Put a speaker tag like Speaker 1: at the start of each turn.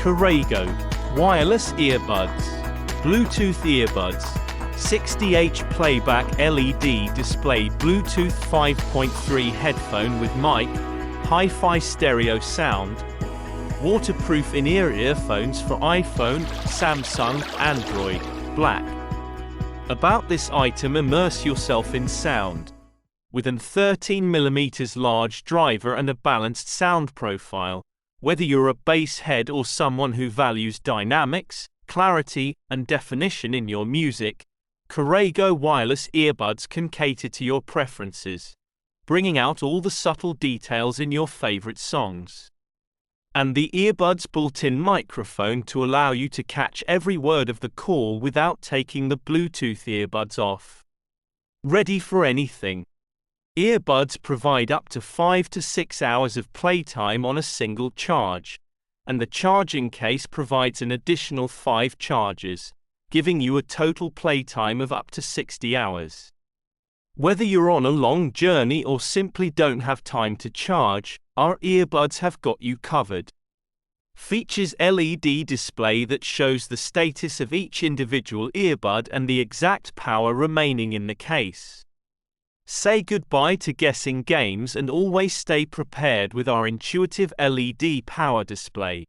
Speaker 1: Carego Wireless Ear Buds, Bluetooth earbuds, 60H playback LED display, Bluetooth 5.3 headphone with mic, hi-fi stereo sound, waterproof in-ear earphones for iPhone, Samsung, Android, black. About this item: immerse yourself in sound. With an 13mm large driver and a balanced sound profile, whether you're a bass head or someone who values dynamics, clarity, and definition in your music, Carego Wireless Earbuds can cater to your preferences, bringing out all the subtle details in your favorite songs. And the earbuds' built-in microphone to allow you to catch every word of the call without taking the Bluetooth earbuds off. Ready for anything. Earbuds provide up to 5 to 6 hours of playtime on a single charge, and the charging case provides an additional 5 charges, giving you a total playtime of up to 60 hours. Whether you're on a long journey or simply don't have time to charge, our earbuds have got you covered. Features LED display that shows the status of each individual earbud and the exact power remaining in the case. Say goodbye to guessing games and always stay prepared with our intuitive LED power display.